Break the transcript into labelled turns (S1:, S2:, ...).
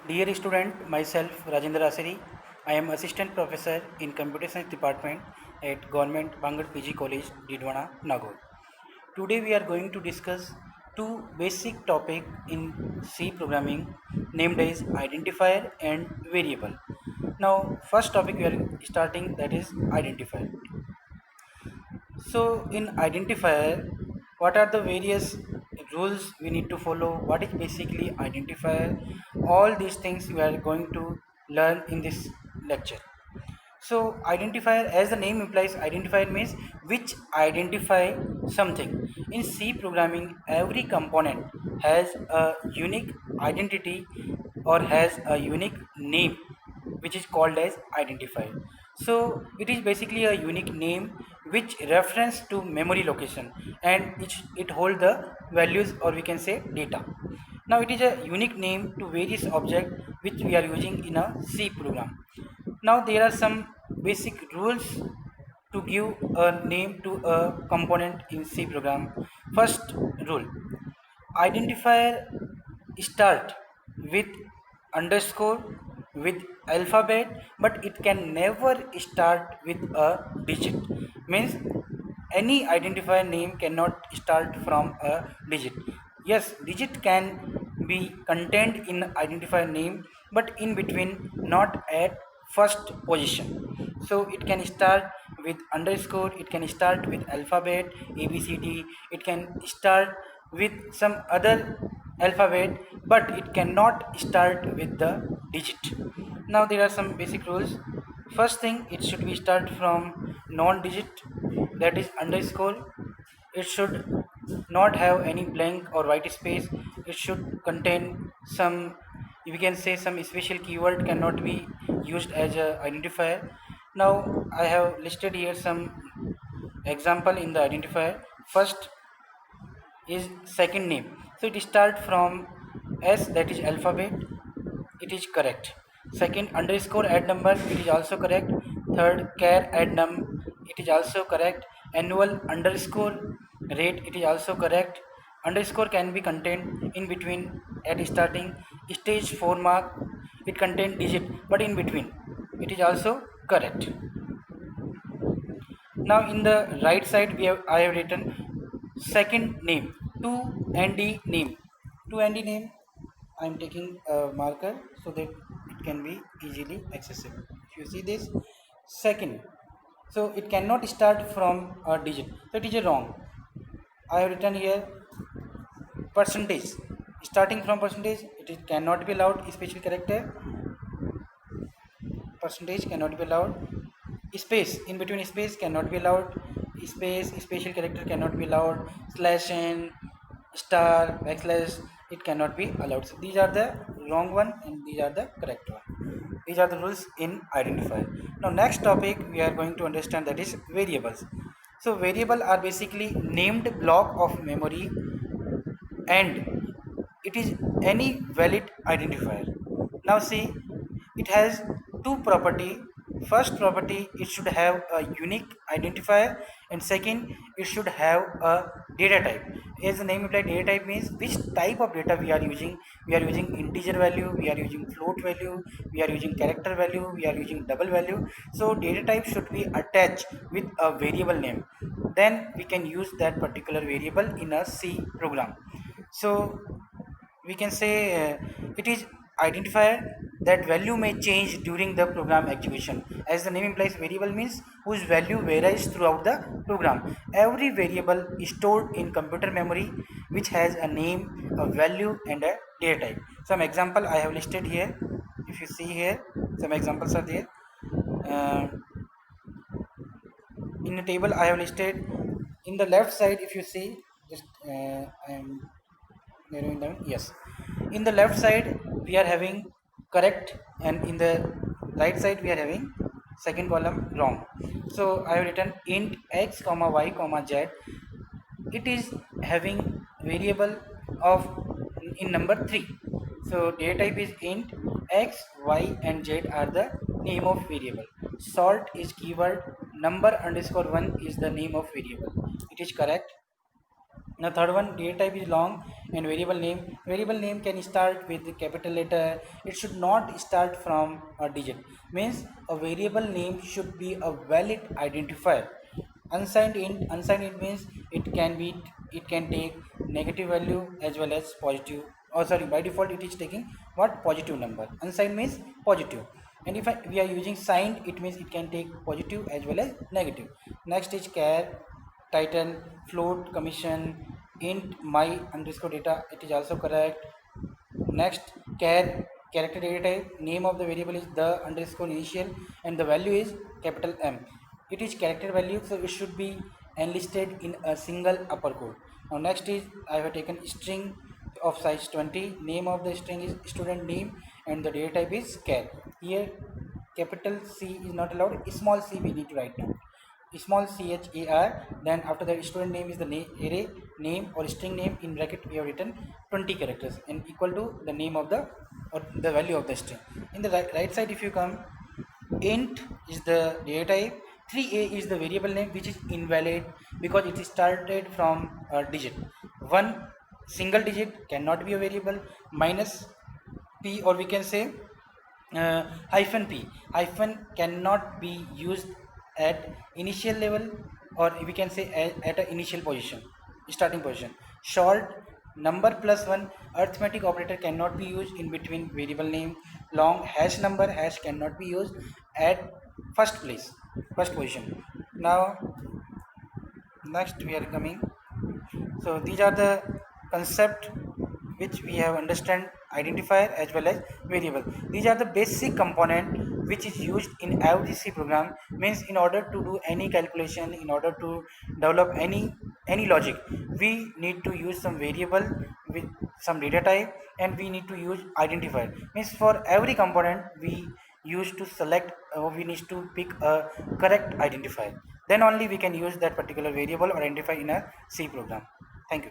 S1: Dear student, myself Rajendra Asiri. I am assistant professor in computer science department at Government Bangad PG College, Didwana, Nagaur. Today we are going to discuss two basic topic in C programming named as identifier and variable. Now first topic we are starting, that is identifier. So in identifier, what are the various rules we need to follow? What is basically identifier? All these things we are going to learn in this lecture. So identifier, as the name implies, identifier means which identify something. In C programming, every component has a unique identity or has a unique name which is called as identifier. So it is basically a unique name which reference to memory location, and it hold the values, or we can say data. Now it is a unique name to various object which we are using in a C program. Now there are some basic rules to give a name to a component in C program. First rule: identifier start with underscore with alphabet, but it can never start with a digit. Means any identifier name cannot start from a digit. Yes, digit can be contained in identifier name, but in between, not at first position. So it can start with underscore, it can start with alphabet abcd, it can start with some other alphabet, but it cannot start with the digit. Now there are some basic rules. First thing, it should be start from non-digit, that is underscore. It should not have any blank or white space. It should contain some, we can say, some special keyword cannot be used as a identifier. Now I have listed here some example in the identifier. First is second name. So it start from S, that is alphabet. It is correct. Second, underscore add number. It is also correct. Third, char add num. It is also correct. Annual underscore rate. It is also correct. Underscore can be contained in between at starting. Stage 4 mark. It contain digit, but in between. It is also correct. Now in the right side I have written second name, to ND name. To ND name, I am taking a marker so that it can be easily accessible. If you see this second, so it cannot start from a digit. So it is a wrong. I have written here percentage. Starting from percentage, cannot be allowed. Special character percentage cannot be allowed. Space in between, space cannot be allowed. Space special character cannot be allowed. Slash n, star, backslash, it cannot be allowed. So these are the wrong one and these are the correct one. These are the rules in identifier. Now next topic we are going to understand, that is variables. So variable are basically named block of memory, and it is any valid identifier. Now see, it has two property. First property, it should have a unique identifier, and second, it should have a data type. As the name implies, data type means which type of data we are using. We are using integer value, we are using float value, we are using character value, we are using double value. So data type should be attached with a variable name, then we can use that particular variable in a C program. So we can say it is identifier that value may change during the program execution. As the name implies, variable means whose value varies throughout the program. Every variable is stored in computer memory which has a name, a value, and a data type. Some example I have listed here. If you see here, some examples are there. uh, in the table I have listed. In the left side, if you see, just I am narrowing down. Yes, in the left side we are having correct, and in the right side we are having second column wrong. So I have written int x comma y comma z. It is having variable of in number 3. So data type is int, x, y, and z are the name of variable. Sort is keyword, number underscore 1 is the name of variable. It is correct. Now third one, data type is long and variable name. Variable name can start with the capital letter. It should not start from a digit. Means a variable name should be a valid identifier. Unsigned int means it can take negative value as well as positive. Oh sorry, by default it is taking what positive number. Unsigned means positive. And if we are using signed, it means it can take positive as well as negative. Next is char, title, float, commission, int, my underscore data. It is also correct. Next, character data type. Name of the variable is the underscore initial, and the value is capital M. It is character value, so it should be enlisted in a single upper code. Now next is I have taken string of size 20. Name of the string is student name, and the data type is char. Here capital C is not allowed. Small c we need to write down. Small char. Then after that student name is the array name or string name. In bracket we have written 20 characters and equal to the name of the or the value of the string. In the right side, if you come, int is the data type. 3a is the variable name, which is invalid because it is started from a digit. One single digit cannot be a variable. Minus p, or we can say hyphen p. Hyphen cannot be used at initial level, or we can say at an initial position, starting position. Short, number plus one, arithmetic operator cannot be used in between variable name. Long, hash number, hash cannot be used at first place, first position. Now next we are coming. So these are the concept which we have understand, identifier as well as variable. These are the basic component which is used in every C program. Means in order to do any calculation, in order to develop any logic, we need to use some variable with some data type, and we need to use identifier. Means for every component we used to select, we need to pick a correct identifier, then only we can use that particular variable or identifier in a C program. Thank you.